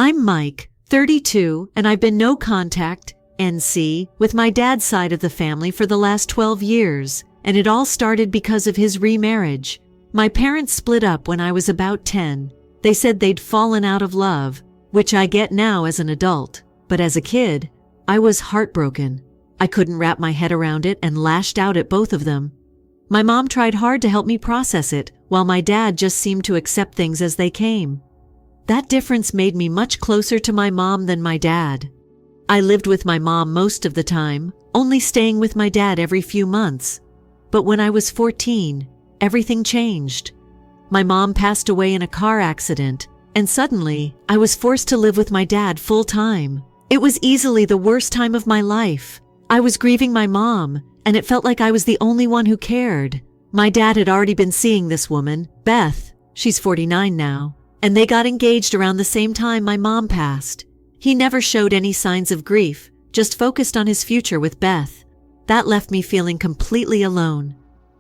I'm Mike, 32, and I've been no contact, NC, with my dad's side of the family for the last 12 years, and it all started because of his remarriage. My parents split up when I was about 10. They said they'd fallen out of love, which I get now as an adult. But as a kid, I was heartbroken. I couldn't wrap my head around it and lashed out at both of them. My mom tried hard to help me process it, while my dad just seemed to accept things as they came. That difference made me much closer to my mom than my dad. I lived with my mom most of the time, only staying with my dad every few months. But when I was 14, everything changed. My mom passed away in a car accident, and suddenly, I was forced to live with my dad full-time. It was easily the worst time of my life. I was grieving my mom, and it felt like I was the only one who cared. My dad had already been seeing this woman, Beth. She's 49 now, and they got engaged around the same time my mom passed. He never showed any signs of grief, just focused on his future with Beth. That left me feeling completely alone.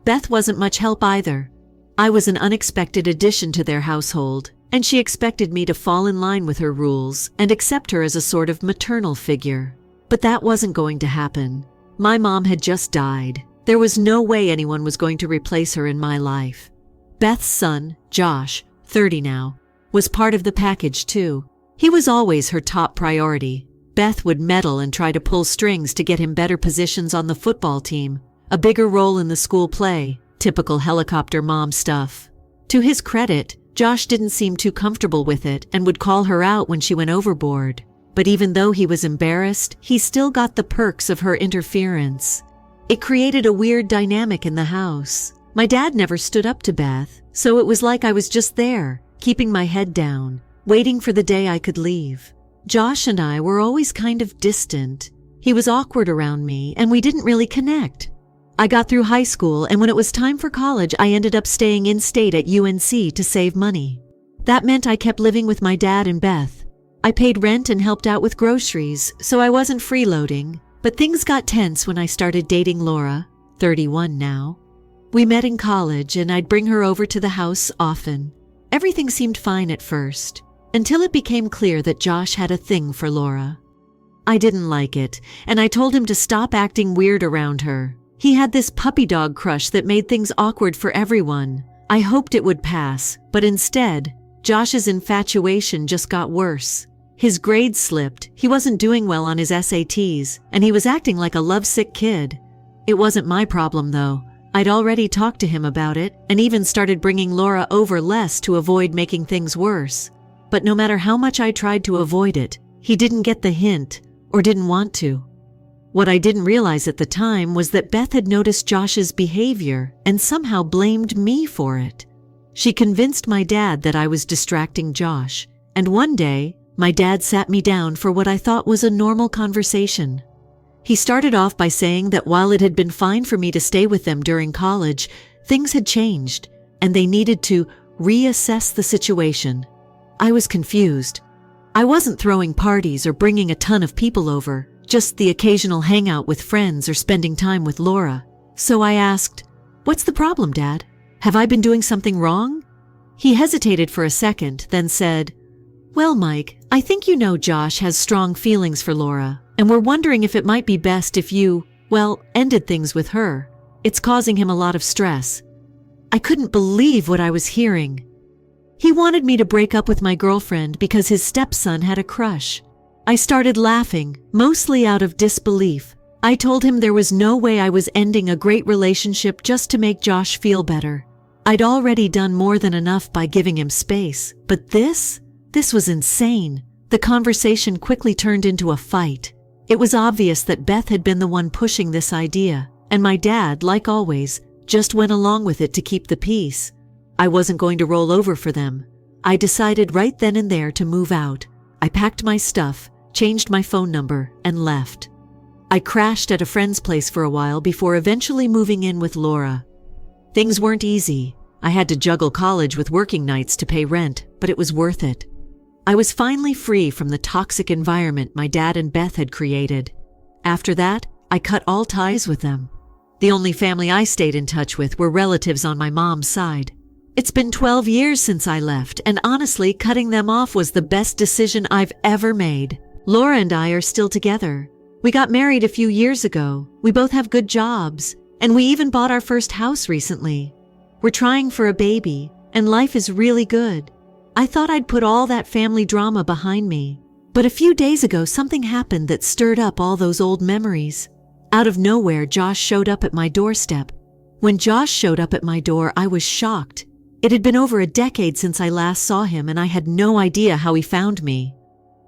Beth wasn't much help either. I was an unexpected addition to their household, and she expected me to fall in line with her rules and accept her as a sort of maternal figure. But that wasn't going to happen. My mom had just died. There was no way anyone was going to replace her in my life. Beth's son, Josh, 30 now, was part of the package too. He was always her top priority. Beth would meddle and try to pull strings to get him better positions on the football team, a bigger role in the school play, typical helicopter mom stuff. To his credit, Josh didn't seem too comfortable with it and would call her out when she went overboard. But even though he was embarrassed, he still got the perks of her interference. It created a weird dynamic in the house. My dad never stood up to Beth, so it was like I was just there, keeping my head down, waiting for the day I could leave. Josh and I were always kind of distant. He was awkward around me, and we didn't really connect. I got through high school, and when it was time for college, I ended up staying in-state at UNC to save money. That meant I kept living with my dad and Beth. I paid rent and helped out with groceries, so I wasn't freeloading. But things got tense when I started dating Laura, 31 now. We met in college, and I'd bring her over to the house often. Everything seemed fine at first, until it became clear that Josh had a thing for Laura. I didn't like it, and I told him to stop acting weird around her. He had this puppy dog crush that made things awkward for everyone. I hoped it would pass, but instead, Josh's infatuation just got worse. His grades slipped, he wasn't doing well on his SATs, and he was acting like a lovesick kid. It wasn't my problem though. I'd already talked to him about it, and even started bringing Laura over less to avoid making things worse. But no matter how much I tried to avoid it, he didn't get the hint, or didn't want to. What I didn't realize at the time was that Beth had noticed Josh's behavior and somehow blamed me for it. She convinced my dad that I was distracting Josh, and one day, my dad sat me down for what I thought was a normal conversation. He started off by saying that while it had been fine for me to stay with them during college, things had changed, and they needed to reassess the situation. I was confused. I wasn't throwing parties or bringing a ton of people over, just the occasional hangout with friends or spending time with Laura. So I asked, "What's the problem, Dad? Have I been doing something wrong?" He hesitated for a second, then said, "Well, Mike, I think you know Josh has strong feelings for Laura, and we're wondering if it might be best if you, ended things with her. It's causing him a lot of stress." I couldn't believe what I was hearing. He wanted me to break up with my girlfriend because his stepson had a crush. I started laughing, mostly out of disbelief. I told him there was no way I was ending a great relationship just to make Josh feel better. I'd already done more than enough by giving him space, but this was insane. The conversation quickly turned into a fight. It was obvious that Beth had been the one pushing this idea, and my dad, like always, just went along with it to keep the peace. I wasn't going to roll over for them. I decided right then and there to move out. I packed my stuff, changed my phone number, and left. I crashed at a friend's place for a while before eventually moving in with Laura. Things weren't easy. I had to juggle college with working nights to pay rent, but it was worth it. I was finally free from the toxic environment my dad and Beth had created. After that, I cut all ties with them. The only family I stayed in touch with were relatives on my mom's side. It's been 12 years since I left, and honestly, cutting them off was the best decision I've ever made. Laura and I are still together. We got married a few years ago. We both have good jobs, and we even bought our first house recently. We're trying for a baby, and life is really good. I thought I'd put all that family drama behind me. But a few days ago, something happened that stirred up all those old memories. Out of nowhere, Josh showed up at my doorstep. When Josh showed up at my door, I was shocked. It had been over a decade since I last saw him, and I had no idea how he found me.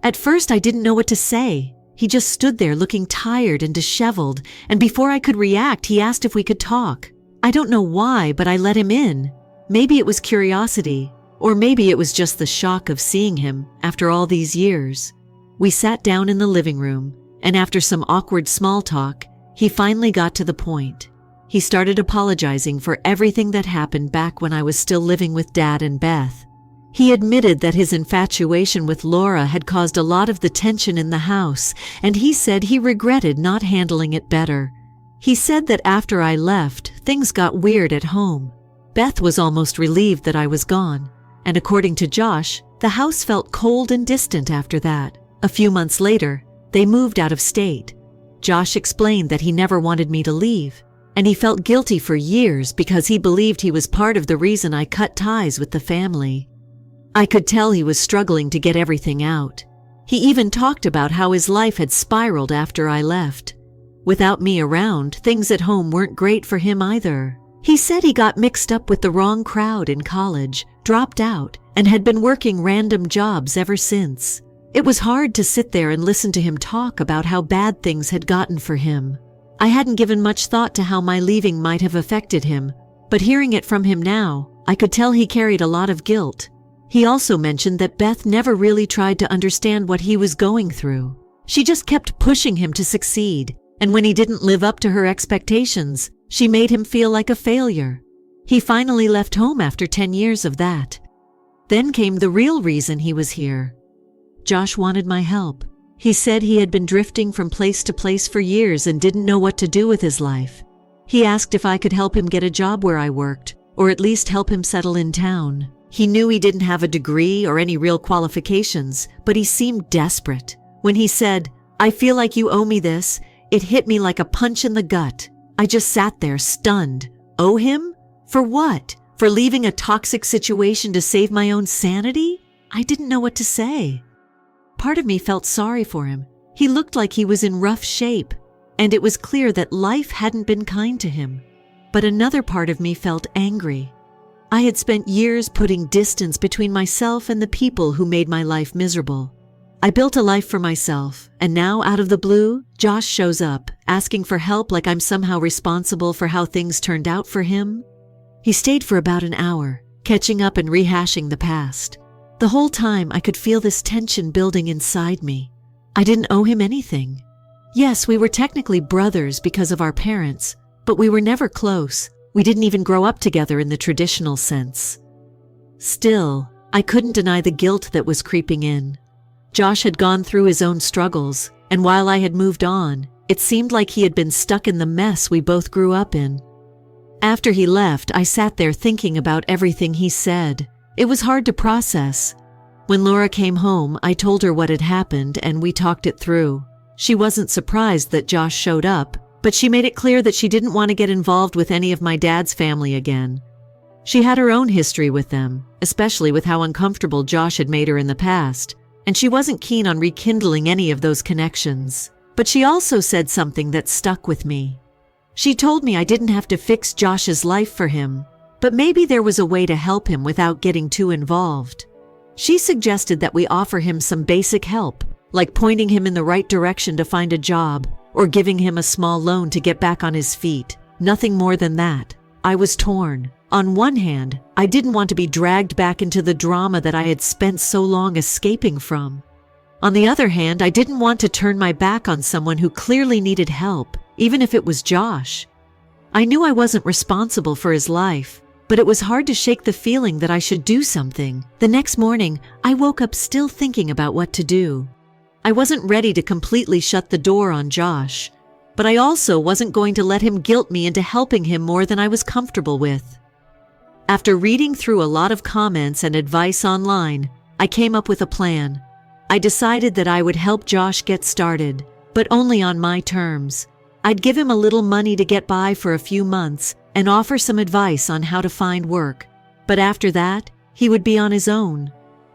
At first, I didn't know what to say. He just stood there looking tired and disheveled, and before I could react, he asked if we could talk. I don't know why, but I let him in. Maybe it was curiosity, or maybe it was just the shock of seeing him after all these years. We sat down in the living room, and after some awkward small talk, he finally got to the point. He started apologizing for everything that happened back when I was still living with Dad and Beth. He admitted that his infatuation with Laura had caused a lot of the tension in the house, and he said he regretted not handling it better. He said that after I left, things got weird at home. Beth was almost relieved that I was gone, and according to Josh, the house felt cold and distant after that. A few months later, they moved out of state. Josh explained that he never wanted me to leave, and he felt guilty for years because he believed he was part of the reason I cut ties with the family. I could tell he was struggling to get everything out. He even talked about how his life had spiraled after I left. Without me around, things at home weren't great for him either. He said he got mixed up with the wrong crowd in college, dropped out, and had been working random jobs ever since. It was hard to sit there and listen to him talk about how bad things had gotten for him. I hadn't given much thought to how my leaving might have affected him, but hearing it from him now, I could tell he carried a lot of guilt. He also mentioned that Beth never really tried to understand what he was going through. She just kept pushing him to succeed, and when he didn't live up to her expectations, she made him feel like a failure. He finally left home after 10 years of that. Then came the real reason he was here. Josh wanted my help. He said he had been drifting from place to place for years and didn't know what to do with his life. He asked if I could help him get a job where I worked, or at least help him settle in town. He knew he didn't have a degree or any real qualifications, but he seemed desperate. When he said, "I feel like you owe me this," it hit me like a punch in the gut. I just sat there stunned. Owe him? For what? For leaving a toxic situation to save my own sanity? I didn't know what to say. Part of me felt sorry for him. He looked like he was in rough shape, and it was clear that life hadn't been kind to him. But another part of me felt angry. I had spent years putting distance between myself and the people who made my life miserable. I built a life for myself, and now, out of the blue, Josh shows up, asking for help like I'm somehow responsible for how things turned out for him. He stayed for about an hour, catching up and rehashing the past. The whole time I could feel this tension building inside me. I didn't owe him anything. Yes, we were technically brothers because of our parents, but we were never close. We didn't even grow up together in the traditional sense. Still, I couldn't deny the guilt that was creeping in. Josh had gone through his own struggles, and while I had moved on, it seemed like he had been stuck in the mess we both grew up in. After he left, I sat there thinking about everything he said. It was hard to process. When Laura came home, I told her what had happened and we talked it through. She wasn't surprised that Josh showed up, but she made it clear that she didn't want to get involved with any of my dad's family again. She had her own history with them, especially with how uncomfortable Josh had made her in the past, and she wasn't keen on rekindling any of those connections. But she also said something that stuck with me. She told me I didn't have to fix Josh's life for him, but maybe there was a way to help him without getting too involved. She suggested that we offer him some basic help, like pointing him in the right direction to find a job, or giving him a small loan to get back on his feet. Nothing more than that. I was torn. On one hand, I didn't want to be dragged back into the drama that I had spent so long escaping from. On the other hand, I didn't want to turn my back on someone who clearly needed help, even if it was Josh. I knew I wasn't responsible for his life, but it was hard to shake the feeling that I should do something. The next morning, I woke up still thinking about what to do. I wasn't ready to completely shut the door on Josh, but I also wasn't going to let him guilt me into helping him more than I was comfortable with. After reading through a lot of comments and advice online, I came up with a plan. I decided that I would help Josh get started, but only on my terms. I'd give him a little money to get by for a few months and offer some advice on how to find work. But after that, he would be on his own.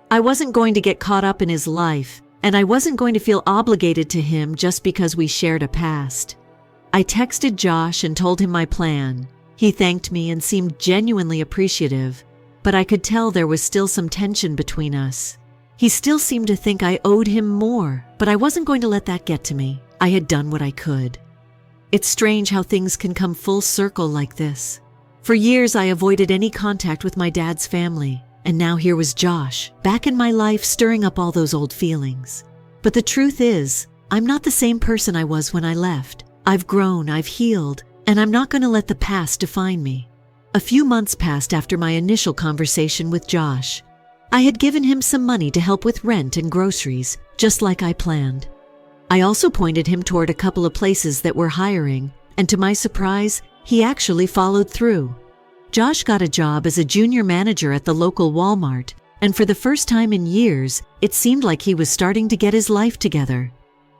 I wasn't going to get caught up in his life, and I wasn't going to feel obligated to him just because we shared a past. I texted Josh and told him my plan. He thanked me and seemed genuinely appreciative, but I could tell there was still some tension between us. He still seemed to think I owed him more, but I wasn't going to let that get to me. I had done what I could. It's strange how things can come full circle like this. For years I avoided any contact with my dad's family, and now here was Josh, back in my life stirring up all those old feelings. But the truth is, I'm not the same person I was when I left. I've grown, I've healed, and I'm not going to let the past define me. A few months passed after my initial conversation with Josh. I had given him some money to help with rent and groceries, just like I planned. I also pointed him toward a couple of places that were hiring, and to my surprise, he actually followed through. Josh got a job as a junior manager at the local Walmart, and for the first time in years, it seemed like he was starting to get his life together.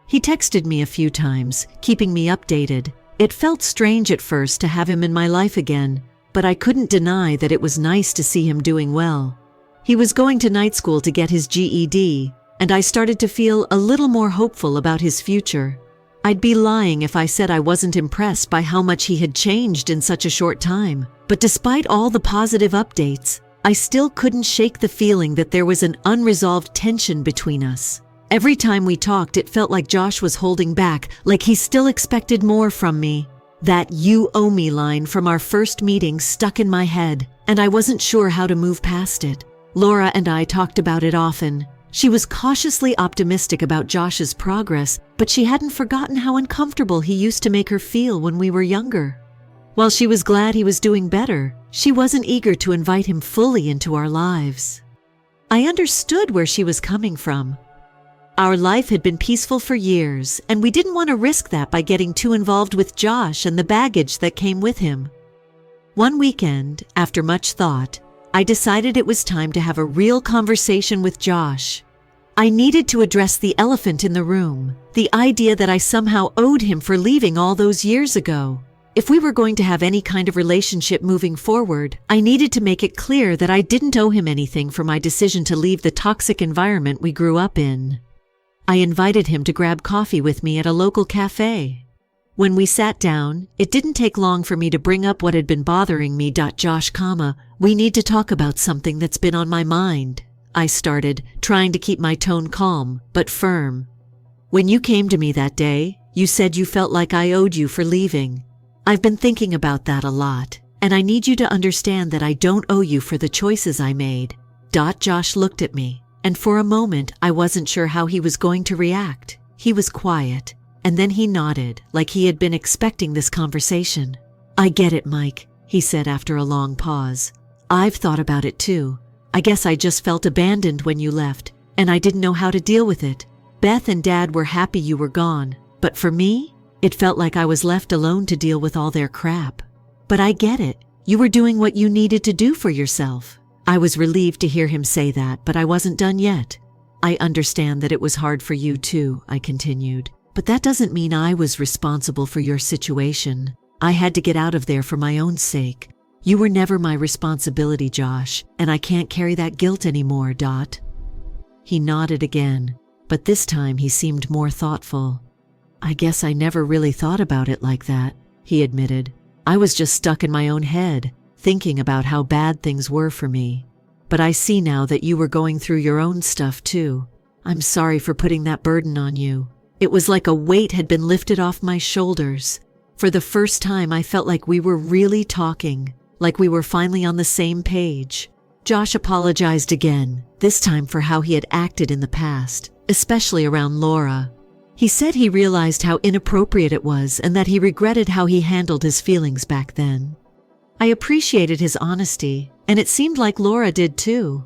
He texted me a few times, keeping me updated. It felt strange at first to have him in my life again, but I couldn't deny that it was nice to see him doing well. He was going to night school to get his GED, and I started to feel a little more hopeful about his future. I'd be lying if I said I wasn't impressed by how much he had changed in such a short time. But despite all the positive updates, I still couldn't shake the feeling that there was an unresolved tension between us. Every time we talked, it felt like Josh was holding back, like he still expected more from me. That "you owe me" line from our first meeting stuck in my head, and I wasn't sure how to move past it. Laura and I talked about it often. She was cautiously optimistic about Josh's progress, but she hadn't forgotten how uncomfortable he used to make her feel when we were younger. While she was glad he was doing better, she wasn't eager to invite him fully into our lives. I understood where she was coming from. Our life had been peaceful for years, and we didn't want to risk that by getting too involved with Josh and the baggage that came with him. One weekend, after much thought, I decided it was time to have a real conversation with Josh. I needed to address the elephant in the room, the idea that I somehow owed him for leaving all those years ago. If we were going to have any kind of relationship moving forward, I needed to make it clear that I didn't owe him anything for my decision to leave the toxic environment we grew up in. I invited him to grab coffee with me at a local cafe. When we sat down, it didn't take long for me to bring up what had been bothering me. Josh, we need to talk about something that's been on my mind, I started, trying to keep my tone calm, but firm. When you came to me that day, you said you felt like I owed you for leaving. I've been thinking about that a lot, and I need you to understand that I don't owe you for the choices I made. Josh looked at me, and for a moment I wasn't sure how he was going to react. He was quiet, and then he nodded, like he had been expecting this conversation. I get it, Mike, he said after a long pause. I've thought about it too. I guess I just felt abandoned when you left, and I didn't know how to deal with it. Beth and Dad were happy you were gone, but for me, it felt like I was left alone to deal with all their crap. But I get it. You were doing what you needed to do for yourself. I was relieved to hear him say that, but I wasn't done yet. I understand that it was hard for you too, I continued. But that doesn't mean I was responsible for your situation. I had to get out of there for my own sake. You were never my responsibility, Josh, and I can't carry that guilt anymore. He nodded again, but this time he seemed more thoughtful. I guess I never really thought about it like that, he admitted. I was just stuck in my own head, thinking about how bad things were for me. But I see now that you were going through your own stuff too. I'm sorry for putting that burden on you. It was like a weight had been lifted off my shoulders. For the first time, I felt like we were really talking, like we were finally on the same page. Josh apologized again, this time for how he had acted in the past, especially around Laura. He said he realized how inappropriate it was and that he regretted how he handled his feelings back then. I appreciated his honesty, and it seemed like Laura did too.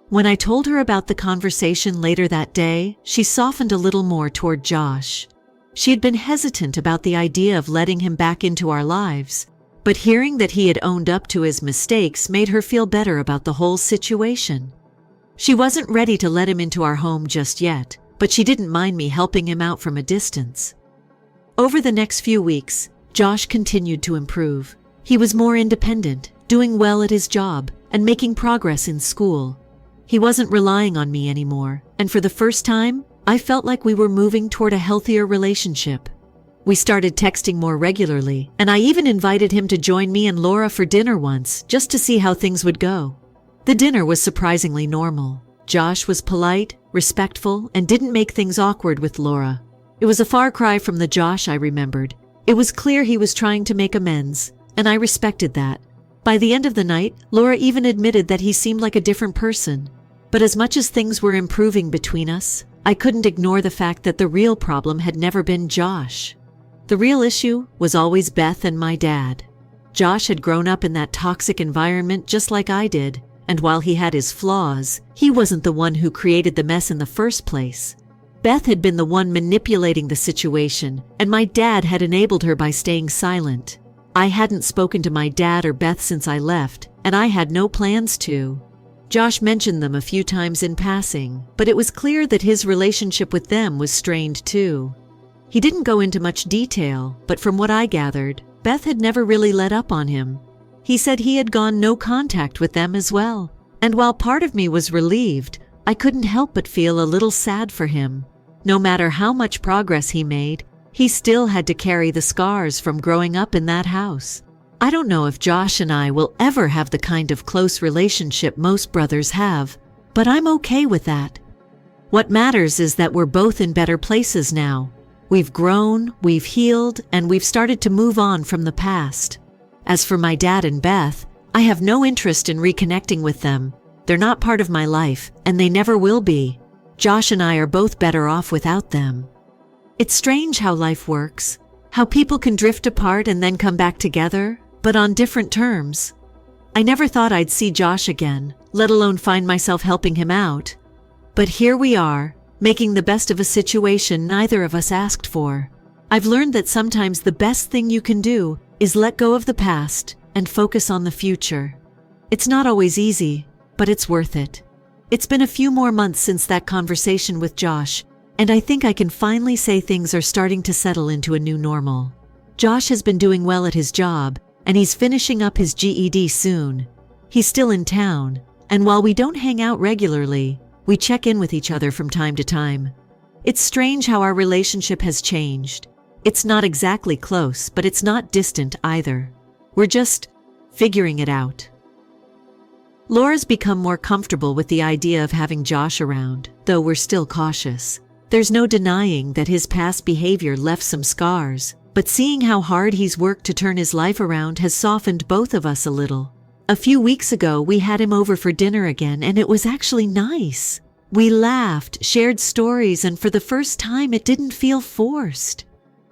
When I told her about the conversation later that day, she softened a little more toward Josh. She had been hesitant about the idea of letting him back into our lives, But hearing that he had owned up to his mistakes made her feel better about the whole situation. She wasn't ready to let him into our home just yet, but she didn't mind me helping him out from a distance. Over the next few weeks, Josh continued to improve. He was more independent, doing well at his job, and making progress in school. He wasn't relying on me anymore, and for the first time, I felt like we were moving toward a healthier relationship. We started texting more regularly, and I even invited him to join me and Laura for dinner once, just to see how things would go. The dinner was surprisingly normal. Josh was polite, respectful, and didn't make things awkward with Laura. It was a far cry from the Josh I remembered. It was clear he was trying to make amends, and I respected that. By the end of the night, Laura even admitted that he seemed like a different person. But as much as things were improving between us, I couldn't ignore the fact that the real problem had never been Josh. The real issue was always Beth and my dad. Josh had grown up in that toxic environment just like I did, and while he had his flaws, he wasn't the one who created the mess in the first place. Beth had been the one manipulating the situation, and my dad had enabled her by staying silent. I hadn't spoken to my dad or Beth since I left, and I had no plans to. Josh mentioned them a few times in passing, but it was clear that his relationship with them was strained too. He didn't go into much detail, but from what I gathered, Beth had never really let up on him. He said he had gone no contact with them as well, and while part of me was relieved, I couldn't help but feel a little sad for him. No matter how much progress he made, he still had to carry the scars from growing up in that house. I don't know if Josh and I will ever have the kind of close relationship most brothers have, but I'm okay with that. What matters is that we're both in better places now. We've grown, we've healed, and we've started to move on from the past. As for my dad and Beth, I have no interest in reconnecting with them. They're not part of my life, and they never will be. Josh and I are both better off without them. It's strange how life works, how people can drift apart and then come back together, but on different terms. I never thought I'd see Josh again, let alone find myself helping him out. But here we are, making the best of a situation neither of us asked for. I've learned that sometimes the best thing you can do is let go of the past and focus on the future. It's not always easy, but it's worth it. It's been a few more months since that conversation with Josh, and I think I can finally say things are starting to settle into a new normal. Josh has been doing well at his job, and he's finishing up his GED soon. He's still in town, and while we don't hang out regularly, we check in with each other from time to time. It's strange how our relationship has changed. It's not exactly close, but it's not distant either. We're just figuring it out. Laura's become more comfortable with the idea of having Josh around, though we're still cautious. There's no denying that his past behavior left some scars, but seeing how hard he's worked to turn his life around has softened both of us a little. A few weeks ago, we had him over for dinner again, and it was actually nice. We laughed, shared stories, and for the first time, it didn't feel forced.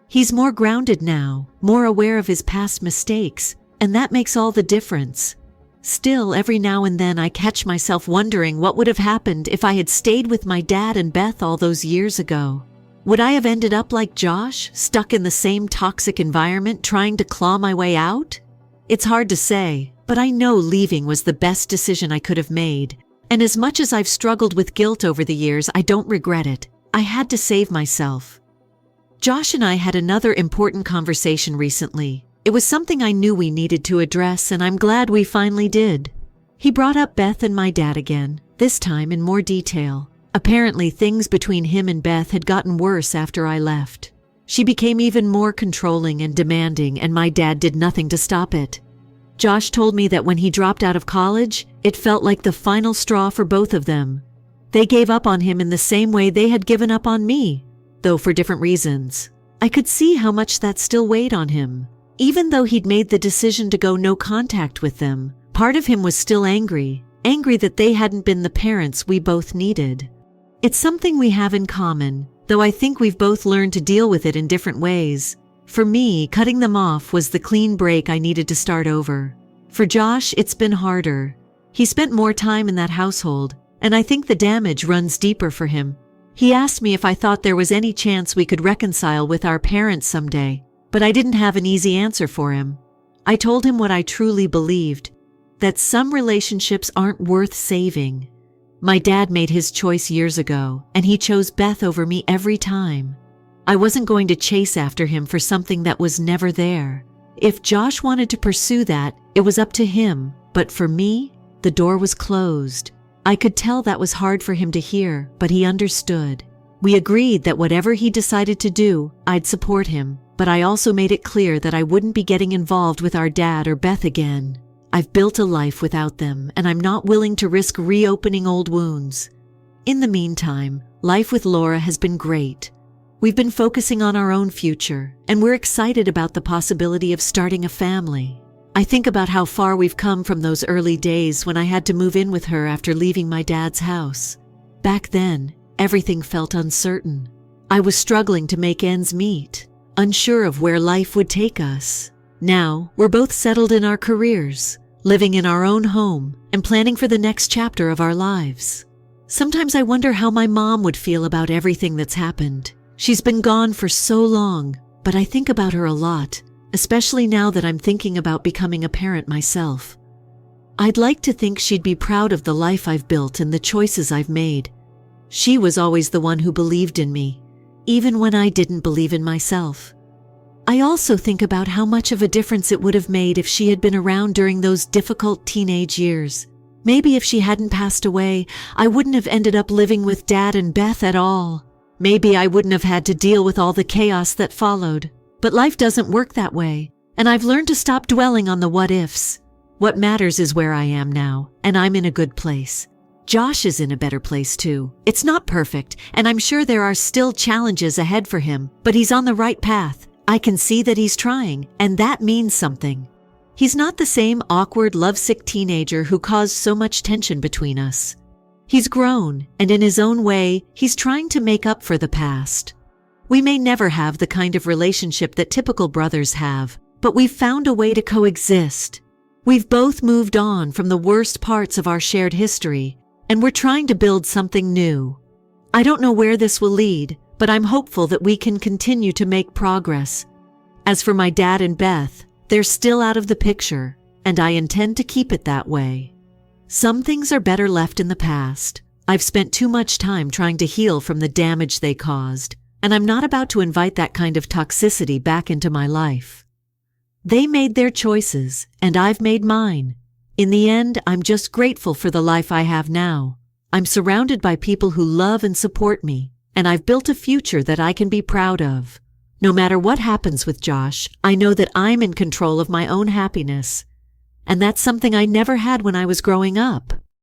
He's more grounded now, more aware of his past mistakes, and that makes all the difference. Still, every now and then I catch myself wondering what would have happened if I had stayed with my dad and Beth all those years ago. Would I have ended up like Josh, stuck in the same toxic environment trying to claw my way out? It's hard to say, but I know leaving was the best decision I could have made. And as much as I've struggled with guilt over the years, I don't regret it. I had to save myself. Josh and I had another important conversation recently. It was something I knew we needed to address, and I'm glad we finally did. He brought up Beth and my dad again, this time in more detail. Apparently, things between him and Beth had gotten worse after I left. She became even more controlling and demanding, and my dad did nothing to stop it. Josh told me that when he dropped out of college, it felt like the final straw for both of them. They gave up on him in the same way they had given up on me, though for different reasons. I could see how much that still weighed on him. Even though he'd made the decision to go no contact with them, part of him was still angry that they hadn't been the parents we both needed. It's something we have in common, though I think we've both learned to deal with it in different ways. For me, cutting them off was the clean break I needed to start over. For Josh, it's been harder. He spent more time in that household, and I think the damage runs deeper for him. He asked me if I thought there was any chance we could reconcile with our parents someday, but I didn't have an easy answer for him. I told him what I truly believed, that some relationships aren't worth saving. My dad made his choice years ago, and he chose Beth over me every time. I wasn't going to chase after him for something that was never there. If Josh wanted to pursue that, it was up to him, but for me, the door was closed. I could tell that was hard for him to hear, but he understood. We agreed that whatever he decided to do, I'd support him, but I also made it clear that I wouldn't be getting involved with our dad or Beth again. I've built a life without them, and I'm not willing to risk reopening old wounds. In the meantime, life with Laura has been great. We've been focusing on our own future, and we're excited about the possibility of starting a family. I think about how far we've come from those early days when I had to move in with her after leaving my dad's house. Back then, everything felt uncertain. I was struggling to make ends meet, unsure of where life would take us. Now, we're both settled in our careers, living in our own home, and planning for the next chapter of our lives. Sometimes I wonder how my mom would feel about everything that's happened. She's been gone for so long, but I think about her a lot, especially now that I'm thinking about becoming a parent myself. I'd like to think she'd be proud of the life I've built and the choices I've made. She was always the one who believed in me, even when I didn't believe in myself. I also think about how much of a difference it would have made if she had been around during those difficult teenage years. Maybe if she hadn't passed away, I wouldn't have ended up living with Dad and Beth at all. Maybe I wouldn't have had to deal with all the chaos that followed. But life doesn't work that way, and I've learned to stop dwelling on the what-ifs. What matters is where I am now, and I'm in a good place. Josh is in a better place too. It's not perfect, and I'm sure there are still challenges ahead for him, but he's on the right path. I can see that he's trying, and that means something. He's not the same awkward, lovesick teenager who caused so much tension between us. He's grown, and in his own way, he's trying to make up for the past. We may never have the kind of relationship that typical brothers have, but we've found a way to coexist. We've both moved on from the worst parts of our shared history, and we're trying to build something new. I don't know where this will lead, but I'm hopeful that we can continue to make progress. As for my dad and Beth, they're still out of the picture, and I intend to keep it that way. Some things are better left in the past. I've spent too much time trying to heal from the damage they caused, and I'm not about to invite that kind of toxicity back into my life. They made their choices, and I've made mine. In the end, I'm just grateful for the life I have now. I'm surrounded by people who love and support me, and I've built a future that I can be proud of. No matter what happens with Josh, I know that I'm in control of my own happiness. And that's something I never had when I was growing up.